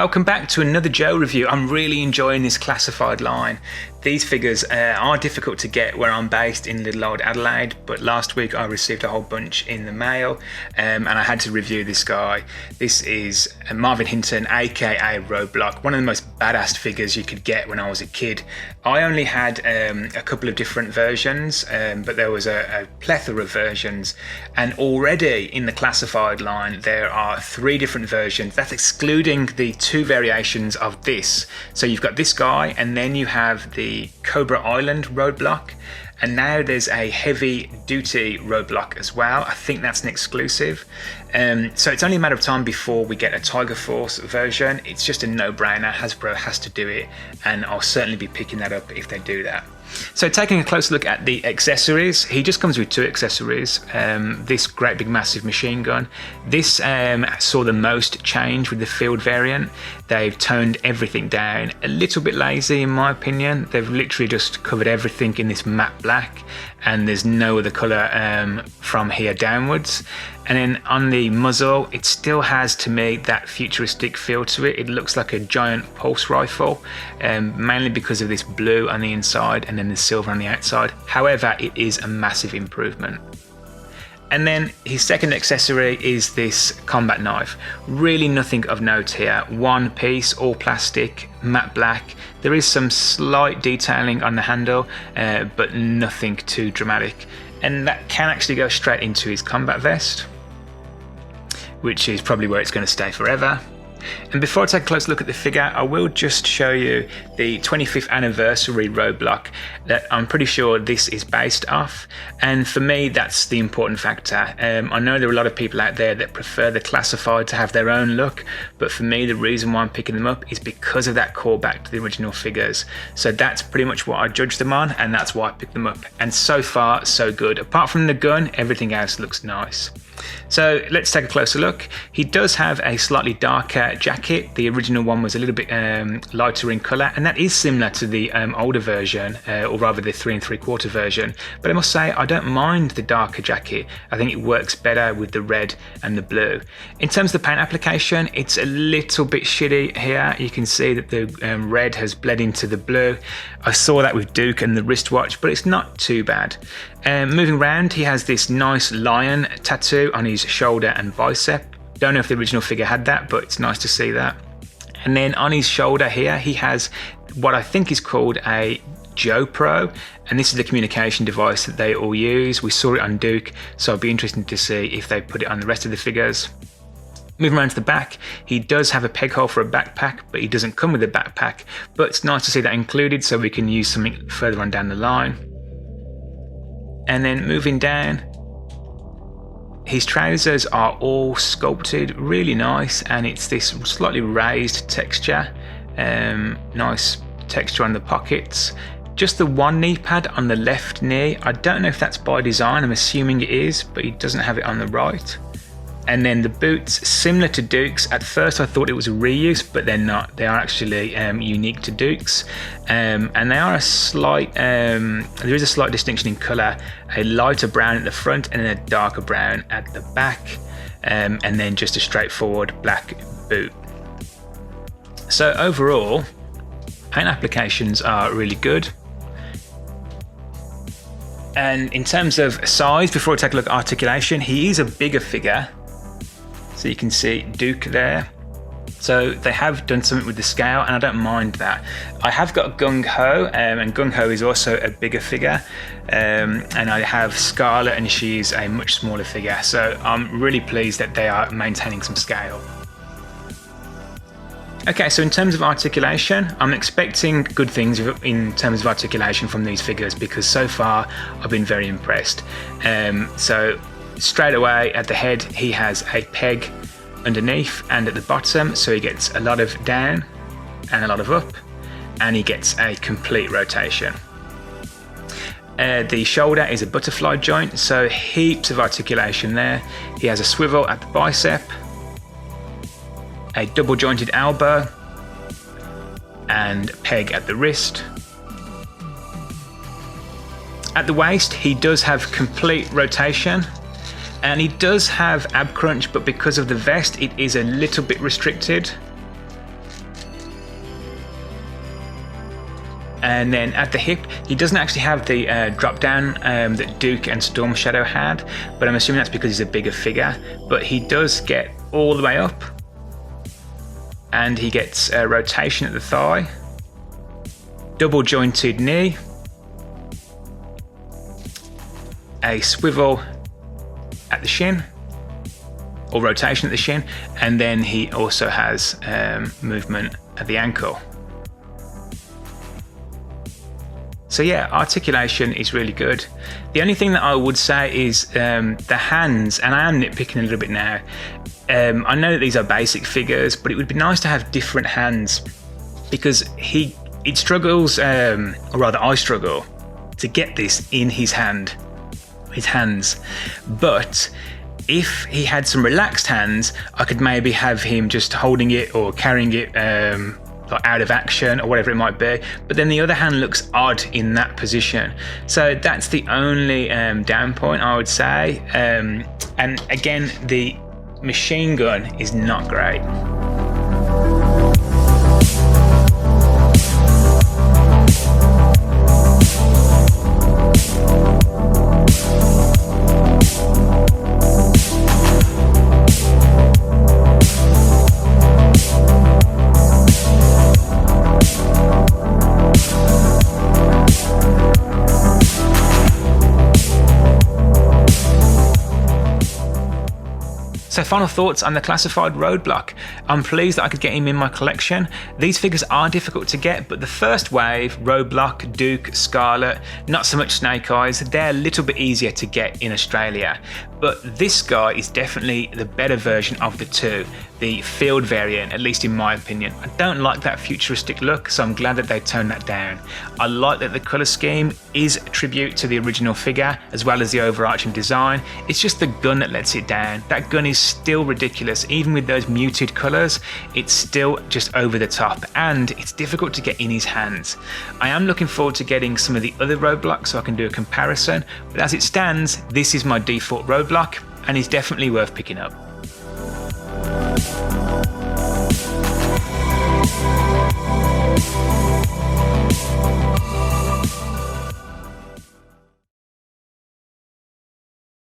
Welcome back to another Joe review. I'm really enjoying this classified line. These figures are difficult to get where I'm based in little old Adelaide, but last week I received a whole bunch in the mail and I had to review this guy. This is Marvin Hinton, aka Roadblock, one of the most badass figures you could get when I was a kid. I only had a couple of different versions, but there was a plethora of versions, and already in the classified line there are 3 different versions. That's excluding the 2 variations of this. So you've got this guy, and then you have the Cobra Island Roadblock, and now there's a heavy duty Roadblock as well. I think that's an exclusive. So it's only a matter of time before we get a Tiger Force version. It's just a no-brainer. Hasbro has to do it, and I'll certainly be picking that up if they do that. So taking a closer look at the accessories, he just comes with 2 accessories. This great big massive machine gun. This saw the most change with the field variant. They've toned everything down. A little bit lazy in my opinion. They've literally just covered everything in this matte black, and there's no other colour from here downwards. And then on the muzzle, it still has to me that futuristic feel to it. It looks like a giant pulse rifle, mainly because of this blue on the inside and then the silver on the outside. However, it is a massive improvement. And then his second accessory is this combat knife. Really nothing of note here. One piece, all plastic, matte black. There is some slight detailing on the handle, but nothing too dramatic. And that can actually go straight into his combat vest, which is probably where it's going to stay forever. And before I take a close look at the figure, I will just show you the 25th Anniversary Roadblock that I'm pretty sure this is based off. And for me, that's the important factor. I know there are a lot of people out there that prefer the classified to have their own look, but for me, the reason why I'm picking them up is because of that callback to the original figures. So that's pretty much what I judge them on, and that's why I picked them up. And so far, so good. Apart from the gun, everything else looks nice. So let's take a closer look. He does have a slightly darker jacket. The original one was a little bit lighter in colour, and that is similar to the older version, or rather the 3 3/4 version. But I must say, I don't mind the darker jacket. I think it works better with the red and the blue. In terms of the paint application, it's a little bit shitty here. You can see that the red has bled into the blue. I saw that with Duke and the wristwatch, but it's not too bad. Moving around, he has this nice lion tattoo on his shoulder and bicep. Don't know if the original figure had that, but it's nice to see that. And then on his shoulder here, he has what I think is called a Joe Pro, and this is the communication device that they all use. We saw it on Duke, so it'll be interesting to see if they put it on the rest of the figures. Moving around to the back, he does have a peg hole for a backpack, but he doesn't come with a backpack. But it's nice to see that included, so we can use something further on down the line. And then moving down, his trousers are all sculpted, really nice, and it's this slightly raised texture. Nice texture on the pockets. Just the one knee pad on the left knee. I don't know if that's by design, I'm assuming it is, but he doesn't have it on the right. And then the boots, similar to Duke's. At first I thought it was a reuse, but they're not. They are actually unique to Duke's. And they are a slight, there is a slight distinction in colour. A lighter brown at the front and then a darker brown at the back. And then just a straightforward black boot. So overall, paint applications are really good. And in terms of size, before I take a look at articulation, he is a bigger figure. So you can see Duke there. So they have done something with the scale, and I don't mind that. I have got Gung Ho, and Gung Ho is also a bigger figure. And I have Scarlet, and she's a much smaller figure. So I'm really pleased that they are maintaining some scale. Okay, so in terms of articulation, I'm expecting good things in terms of articulation from these figures, because so far I've been very impressed. So straight away at the head, he has a peg underneath and at the bottom, so he gets a lot of down and a lot of up, and he gets a complete rotation. The shoulder is a butterfly joint, so heaps of articulation there. He has a swivel at the bicep, a double jointed elbow, and a peg at the wrist. At the waist, he does have complete rotation, and he does have ab crunch, but because of the vest, it is a little bit restricted. And then at the hip, he doesn't actually have the drop down that Duke and Storm Shadow had, but I'm assuming that's because he's a bigger figure. But he does get all the way up, and he gets a rotation at the thigh, double jointed knee, a swivel at the shin, or rotation at the shin, and then he also has movement at the ankle. So yeah, articulation is really good. The only thing that I would say is the hands, and I am nitpicking a little bit now. I know that these are basic figures, but it would be nice to have different hands, because it struggles, or rather I struggle, to get this in his hands. But if he had some relaxed hands, I could maybe have him just holding it or carrying it like out of action or whatever it might be, but then the other hand looks odd in that position. So that's the only down point, I would say. And again, the machine gun is not great. So final thoughts on the classified Roadblock. I'm pleased that I could get him in my collection. These figures are difficult to get, but the first wave, Roadblock, Duke, Scarlet, not so much Snake Eyes, they're a little bit easier to get in Australia. But this guy is definitely the better version of the two, the field variant, at least in my opinion. I don't like that futuristic look, so I'm glad that they toned that down. I like that the colour scheme is a tribute to the original figure, as well as the overarching design. It's just the gun that lets it down. That gun is still ridiculous, even with those muted colours. It's still just over the top, and it's difficult to get in his hands. I am looking forward to getting some of the other Roadblocks so I can do a comparison, but as it stands, this is my default Roadblock, and he's definitely worth picking up.